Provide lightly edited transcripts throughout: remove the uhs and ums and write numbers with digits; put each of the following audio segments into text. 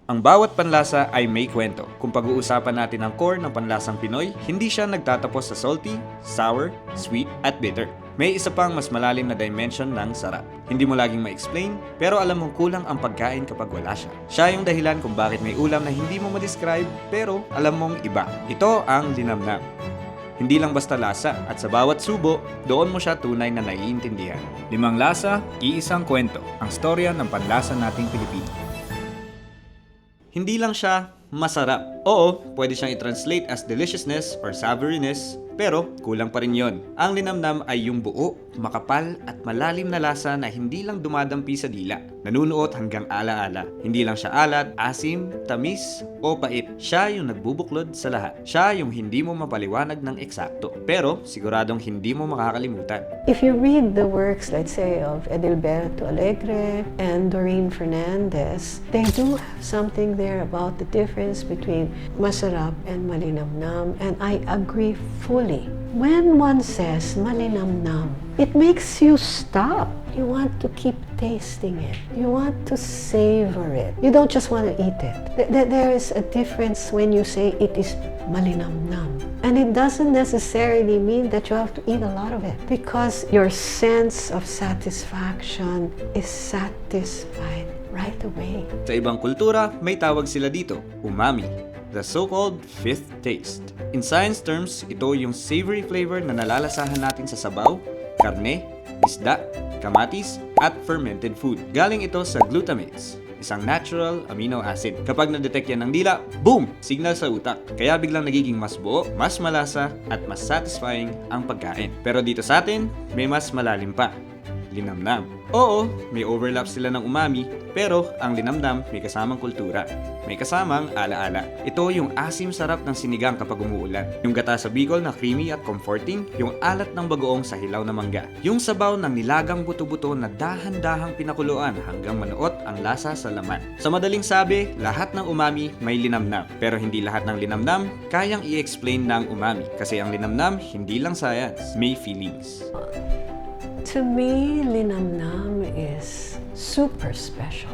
Ang bawat panlasa ay may kwento. Kung pag-uusapan natin ang core ng panlasang Pinoy, hindi siya nagtatapos sa salty, sour, sweet, at bitter. May isa pang mas malalim na dimension ng sarap. Hindi mo laging ma-explain, pero alam mong kulang ang pagkain kapag wala siya. Siya yung dahilan kung bakit may ulam na hindi mo ma-describe, pero alam mong iba. Ito ang linamnam. Hindi lang basta lasa, at sa bawat subo, doon mo siya tunay na naiintindihan. 5 lasa, iisang kwento. Ang storya ng panlasa nating Pilipino. Hindi lang siya masarap. Oo, pwede siyang i-translate as deliciousness or savouriness, pero kulang pa rin yon. Ang linamnam ay yung buo, makapal at malalim na lasa na hindi lang dumadampi sa dila. Nanunuot hanggang ala-ala. Hindi lang siya alat, asim, tamis o pait. Siya yung nagbubuklod sa lahat. Siya yung hindi mo mapaliwanag ng eksakto, pero siguradong hindi mo makakalimutan. If you read the works, let's say, of Edilberto Alegre and Doreen Fernandez, they do have something there about the difference between masarap and malinamnam, and I agree fully. When one says malinamnam, it makes you stop. You want to keep tasting it. You want to savor it. You don't just want to eat it. There is a difference when you say it is malinamnam. And it doesn't necessarily mean that you have to eat a lot of it, because your sense of satisfaction is satisfied right away. Sa ibang kultura, may tawag sila dito, umami, the so-called fifth taste. In science terms, ito yung savory flavor na nalalasahan natin sa sabaw, karne, isda, kamatis, at fermented food. Galing ito sa glutamates, isang natural amino acid. Kapag na-detect yan ng dila, boom! Signal sa utak. Kaya biglang nagiging mas buo, mas malasa, at mas satisfying ang pagkain. Pero dito sa atin, may mas malalim pa. Linamnam. Oo, may overlap sila ng umami, pero ang linamnam may kasamang kultura. May kasamang ala-ala. Ito yung asim sarap ng sinigang kapag umuulan. Yung gata sa Bicol na creamy at comforting. Yung alat ng bagoong sa hilaw na mangga. Yung sabaw ng nilagang buto-buto na dahan-dahang pinakuluan hanggang manuot ang lasa sa laman. Sa madaling sabi, lahat ng umami may linamnam. Pero hindi lahat ng linamnam kayang i-explain ng umami. Kasi ang linamnam hindi lang science, may feelings. To me, linamnam is super special.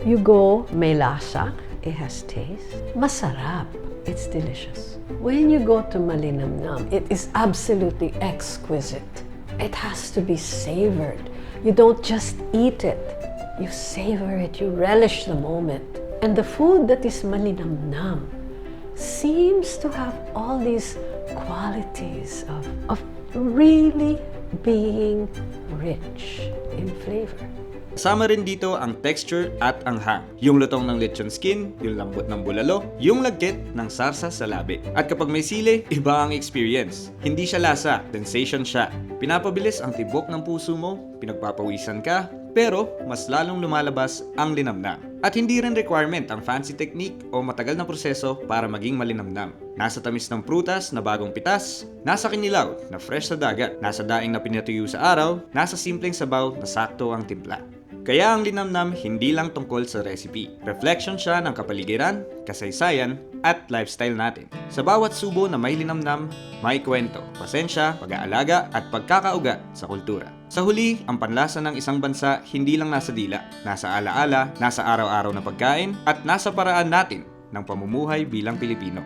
You go, may lasa, it has taste. Masarap, it's delicious. When you go to malinamnam, it is absolutely exquisite. It has to be savored. You don't just eat it. You savor it, you relish the moment. And the food that is malinamnam seems to have all these qualities of really being rich in flavor. Kasama rin dito ang texture at ang hang. Yung lutong ng lechon skin, yung lambot ng bulalo, yung lagkit ng sarsa sa labi. At kapag may sili, iba ang experience. Hindi siya lasa, sensation siya. Pinapabilis ang tibok ng puso mo, pinagpapawisan ka, pero mas lalong lumalabas ang linamnam. At hindi rin requirement ang fancy technique o matagal na proseso para maging malinamnam. Nasa tamis ng prutas na bagong pitas, nasa kinilaw na fresh sa dagat, nasa daing na pinatuyo sa araw, nasa simpleng sabaw na sakto ang timpla. Kaya ang linamnam hindi lang tungkol sa recipe. Reflection siya ng kapaligiran, kasaysayan, at lifestyle natin. Sa bawat subo na may linamnam, may kwento, pasensya, pag-aalaga, at pagkakaugat sa kultura. Sa huli, ang panlasa ng isang bansa hindi lang nasa dila, nasa alaala, nasa araw-araw na pagkain, at nasa paraan natin ng pamumuhay bilang Pilipino.